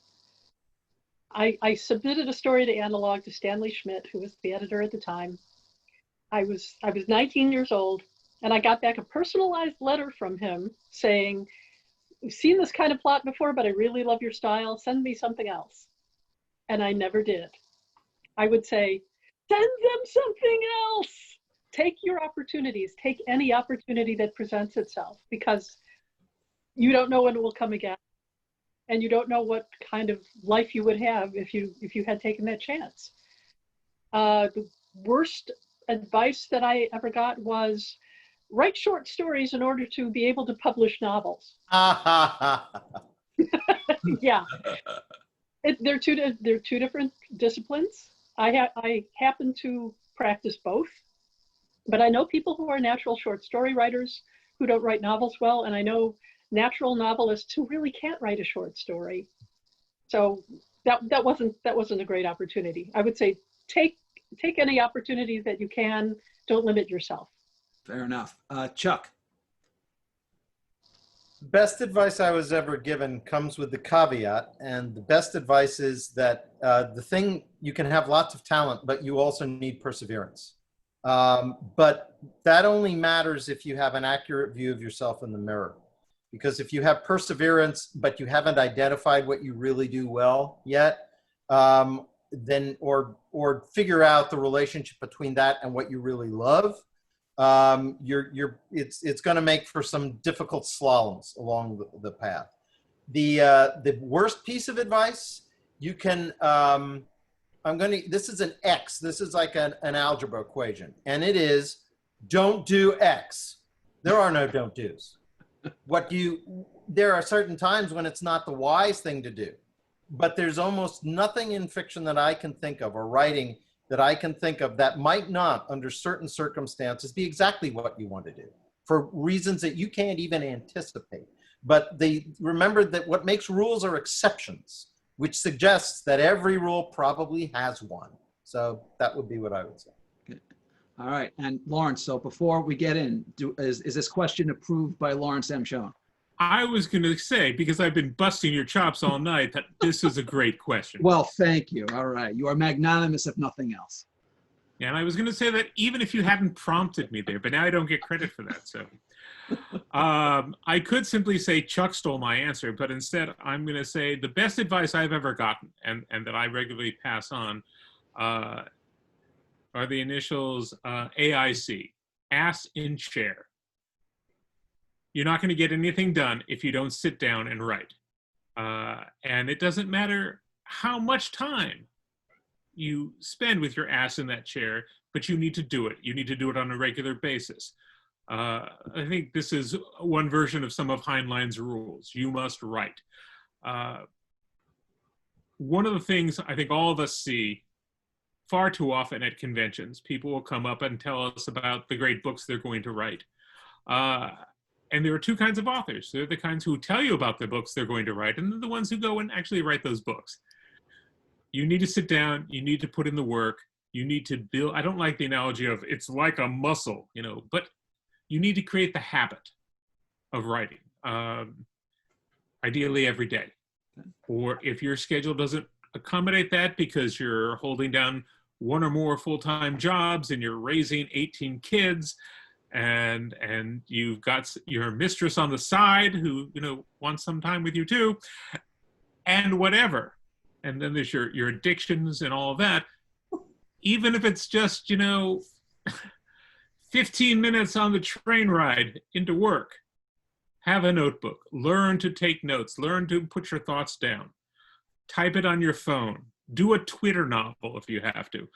I submitted a story to Analog to Stanley Schmidt, who was the editor at the time. I was 19 years old, And I got back a personalized letter from him saying, "We've seen this kind of plot before, but I really love your style. Send me something else." And I never did. I would say, send them something else. Take your opportunities. Take any opportunity that presents itself, because you don't know when it will come again. And you don't know what kind of life you would have if you had taken that chance. The worst advice that I ever got was, write short stories in order to be able to publish novels. Yeah, they're two different disciplines. I happen to practice both, but I know people who are natural short story writers who don't write novels well, and I know natural novelists who really can't write a short story. So that wasn't a great opportunity. I would say take any opportunity that you can. Don't limit yourself. Fair enough. Chuck. Best advice I was ever given comes with the caveat, and the best advice is that you can have lots of talent, but you also need perseverance. But that only matters if you have an accurate view of yourself in the mirror. Because if you have perseverance, but you haven't identified what you really do well yet, then or figure out the relationship between that and what you really love, it's going to make for some difficult slaloms along the path. The worst piece of advice you can, this is an X. This is like an algebra equation, and it is, don't do X. There are no don't do's. There are certain times when it's not the wise thing to do, but there's almost nothing in fiction that I can think of, or writing that I can think of, that might not, under certain circumstances, be exactly what you want to do, for reasons that you can't even anticipate. But remember that what makes rules are exceptions, which suggests that every rule probably has one. So that would be what I would say. All right, and Lawrence, so before we get in, is this question approved by Lawrence M. Schoen? I was going to say, because I've been busting your chops all night, that this is a great question. Well, thank you. All right, you are magnanimous if nothing else. And I was going to say that even if you hadn't prompted me there, but now I don't get credit for that. So I could simply say Chuck stole my answer, but instead I'm going to say the best advice I've ever gotten, and that I regularly pass on, are the initials AIC, ass in chair. You're not going to get anything done if you don't sit down and write. And it doesn't matter how much time you spend with your ass in that chair, but you need to do it. You need to do it on a regular basis. I think this is one version of some of Heinlein's rules. You must write. One of the things I think all of us see far too often at conventions, people will come up and tell us about the great books they're going to write. And there are two kinds of authors. They're the kinds who tell you about the books they're going to write, and they're the ones who go and actually write those books. You need to sit down, you need to put in the work, you need to build. I don't like the analogy of it's like a muscle, but you need to create the habit of writing, ideally every day. Or if your schedule doesn't accommodate that because you're holding down one or more full-time jobs and you're raising 18 kids, and you've got your mistress on the side who wants some time with you too, and whatever, and then there's your addictions and all of that. Even if it's just 15 minutes on the train ride into work, have a notebook, learn to take notes, learn to put your thoughts down, type it on your phone, do a Twitter novel if you have to,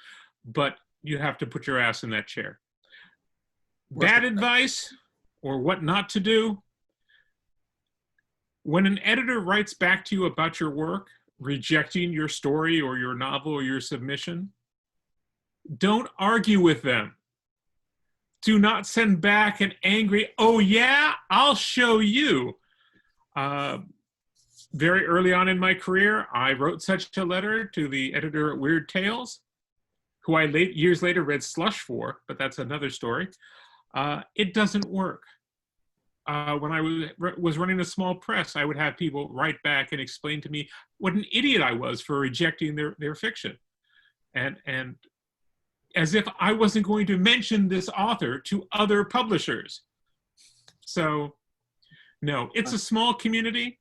but you have to put your ass in that chair. Bad advice, or what not to do: when an editor writes back to you about your work, rejecting your story or your novel or your submission, don't argue with them. Do not send back an angry, "Oh yeah, I'll show you." Very early on in my career, I wrote such a letter to the editor at Weird Tales, who I years later read Slush for, but that's another story. It doesn't work. When I was running a small press, I would have people write back and explain to me what an idiot I was for rejecting their fiction. And as if I wasn't going to mention this author to other publishers. So, no, it's a small community.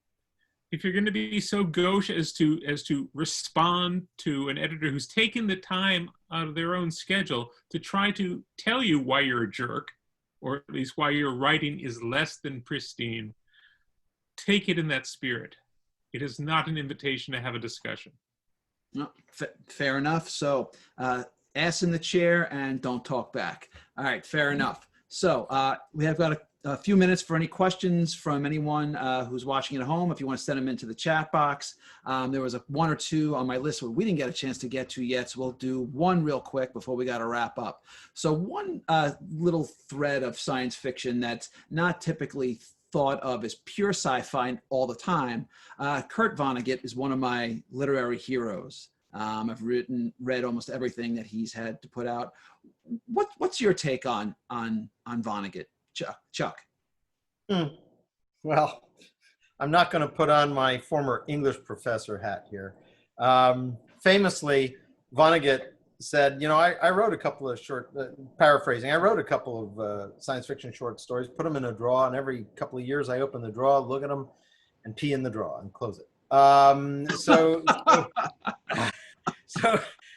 If you're going to be so gauche as to respond to an editor who's taken the time out of their own schedule to try to tell you why you're a jerk, or at least why your writing is less than pristine, take it in that spirit. It is not an invitation to have a discussion. No, fair enough. So ass in the chair and don't talk back. All right, fair enough. So we have got a few minutes for any questions from anyone who's watching at home. If you want to send them into the chat box. There was one or two on my list where we didn't get a chance to get to yet, so we'll do one real quick before we got to wrap up. So one little thread of science fiction that's not typically thought of as pure sci-fi all the time. Kurt Vonnegut is one of my literary heroes. I've read almost everything that he's had to put out. What's your take on Vonnegut, Chuck? Well, I'm not going to put on my former English professor hat here. Famously, Vonnegut said, I wrote a couple of paraphrasing, I wrote a couple of science fiction short stories, put them in a drawer, and every couple of years I open the drawer, look at them, and pee in the drawer and close it. So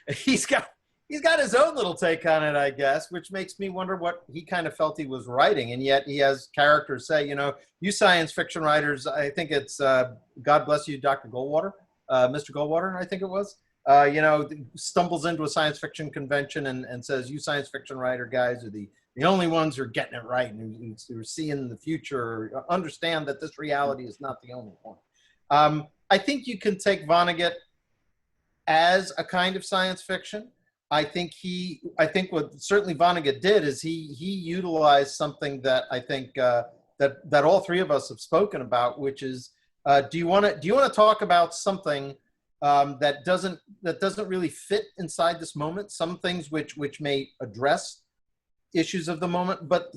he's got his own little take on it, I guess, which makes me wonder what he kind of felt he was writing. And yet he has characters say, you science fiction writers, I think it's, God bless you, Dr. Goldwater, Mr. Goldwater, I think it was, stumbles into a science fiction convention and says, you science fiction writer guys are the only ones who are getting it right and who are seeing the future, understand that this reality is not the only one. I think you can take Vonnegut as a kind of science fiction. I think what certainly Vonnegut did is he utilized something that I think that all three of us have spoken about, which is do you want to talk about something that doesn't really fit inside this moment? Some things which may address issues of the moment, but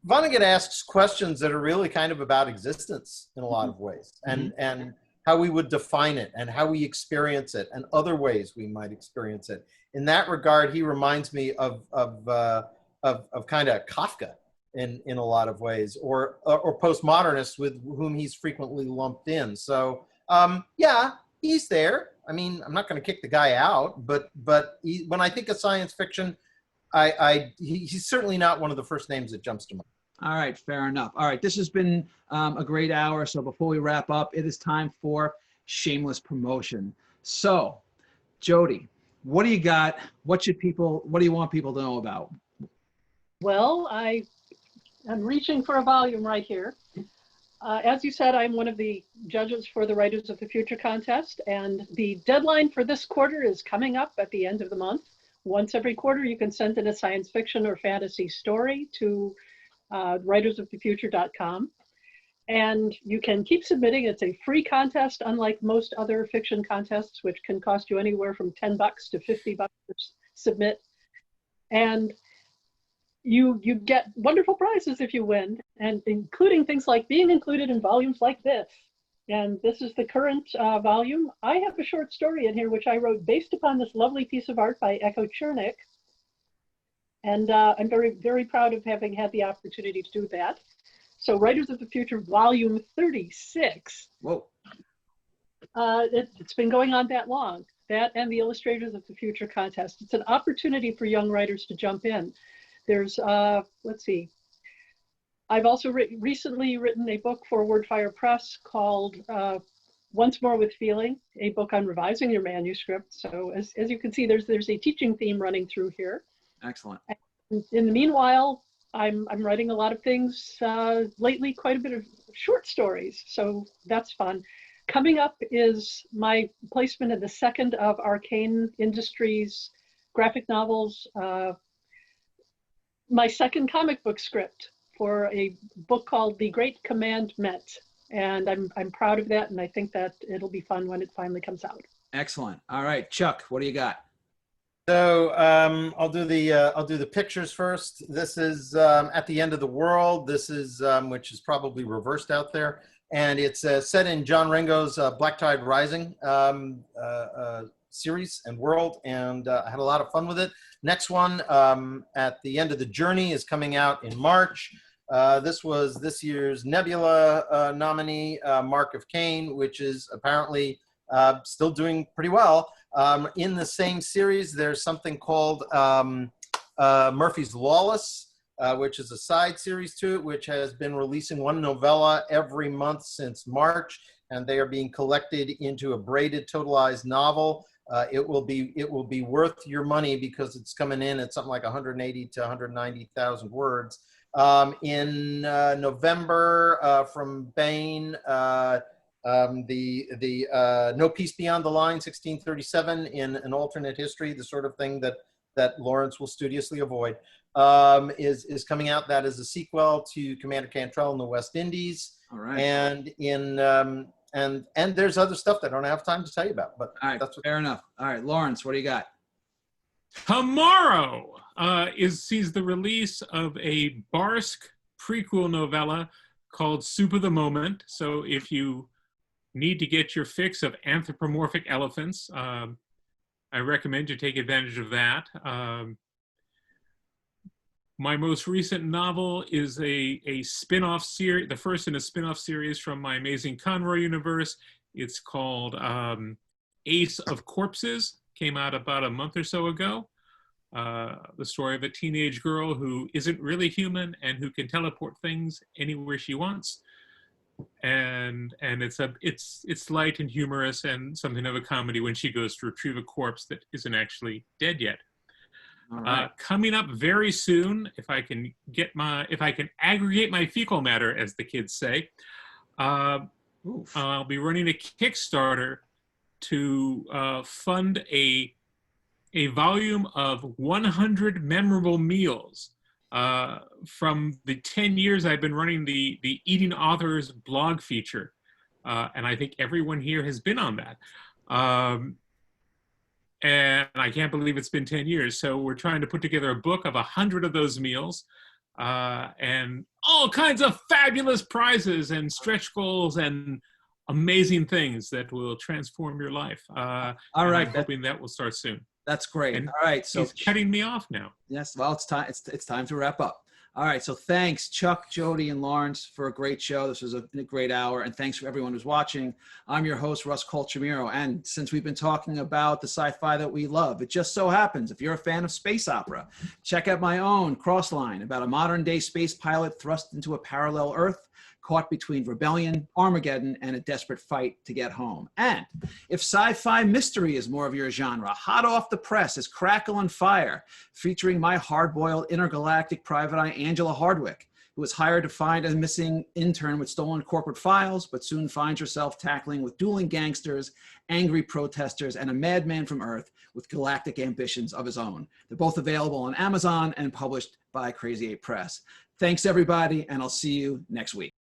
Vonnegut asks questions that are really kind of about existence in a lot of ways, and how we would define it and how we experience it and other ways we might experience it. In that regard, he reminds me of kind of Kafka in a lot of ways, or postmodernists with whom he's frequently lumped in. So yeah, he's there. I mean, I'm not going to kick the guy out, but when I think of science fiction, he's certainly not one of the first names that jumps to mind. All right, fair enough. All right, this has been a great hour. So before we wrap up, it is time for shameless promotion. So, Jody, what do you got? What do you want people to know about? Well, I'm reaching for a volume right here. As you said, I'm one of the judges for the Writers of the Future contest, and the deadline for this quarter is coming up at the end of the month. Once every quarter, you can send in a science fiction or fantasy story to writersofthefuture.com, and you can keep submitting. It's a free contest, unlike most other fiction contests, which can cost you anywhere from $10 to $50 to submit. And you get wonderful prizes if you win, and including things like being included in volumes like this. And this is the current volume. I have a short story in here which I wrote based upon this lovely piece of art by Echo Chernik. And I'm very, very proud of having had the opportunity to do that. So Writers of the Future, volume 36. Whoa. It's been going on that long. That and the Illustrators of the Future contest. It's an opportunity for young writers to jump in. There's, let's see. I've also recently written a book for Wordfire Press called Once More with Feeling, a book on revising your manuscript. So as you can see, there's a teaching theme running through here. Excellent. In the meanwhile, I'm writing a lot of things lately, quite a bit of short stories. So that's fun. Coming up is my placement in the second of Arcane Industries graphic novels, my second comic book script for a book called The Great Commandment. And I'm proud of that, and I think that it'll be fun when it finally comes out. Excellent. All right, Chuck, what do you got? So I'll do the pictures first. This is At the End of the World. This is which is probably reversed out there, and it's set in John Ringo's Black Tide Rising series and world, and I had a lot of fun with it. Next one, At the End of the Journey, is coming out in March. This was this year's Nebula nominee, Mark of Cain, which is apparently still doing pretty well. In the same series, there's something called Murphy's Lawless, which is a side series to it, which has been releasing one novella every month since March, and they are being collected into a braided totalized novel. It will be worth your money because it's coming in at something like 180 to 190,000 words. In November, from Bain, the No Peace Beyond the Line, 1637, in an alternate history, the sort of thing that Lawrence will studiously avoid, is coming out. That is a sequel to Commander Cantrell in the West Indies. All right. And in and there's other stuff that I don't have time to tell you about. But all right, that's what, fair enough. All right, Lawrence, what do you got? Tomorrow sees the release of a Barsk prequel novella called Soup of the Moment. So if you need to get your fix of anthropomorphic elephants, I recommend you take advantage of that. My most recent novel is a spin-off series, the first in a spin-off series from my amazing Conroy universe. It's called Ace of Corpses. Came out about a month or so ago. The story of a teenage girl who isn't really human and who can teleport things anywhere she wants. And it's light and humorous and something of a comedy when she goes to retrieve a corpse that isn't actually dead yet. All right. Coming up very soon, if I can aggregate my fecal matter, as the kids say, I'll be running a Kickstarter to fund a volume of 100 memorable meals from the 10 years I've been running the Eating Authors blog feature. And I think everyone here has been on that. And I can't believe it's been 10 years. So we're trying to put together a book of 100 of those meals and all kinds of fabulous prizes and stretch goals and amazing things that will transform your life. All right. I'm hoping that will start soon. That's great. And all right. So he's cutting me off now. Yes. Well, it's time. It's time to wrap up. All right. So thanks, Chuck, Jody, and Lawrence, for a great show. This was a great hour. And thanks for everyone who's watching. I'm your host, Russ Colchamiro. And since we've been talking about the sci-fi that we love, it just so happens, if you're a fan of space opera, check out my own Crossline about a modern day space pilot thrust into a parallel Earth, caught between rebellion, Armageddon, and a desperate fight to get home. And if sci-fi mystery is more of your genre, hot off the press is Crackle and Fire, featuring my hard-boiled intergalactic private eye, Angela Hardwick, who was hired to find a missing intern with stolen corporate files, but soon finds herself tackling with dueling gangsters, angry protesters, and a madman from Earth with galactic ambitions of his own. They're both available on Amazon and published by Crazy 8 Press. Thanks, everybody, and I'll see you next week.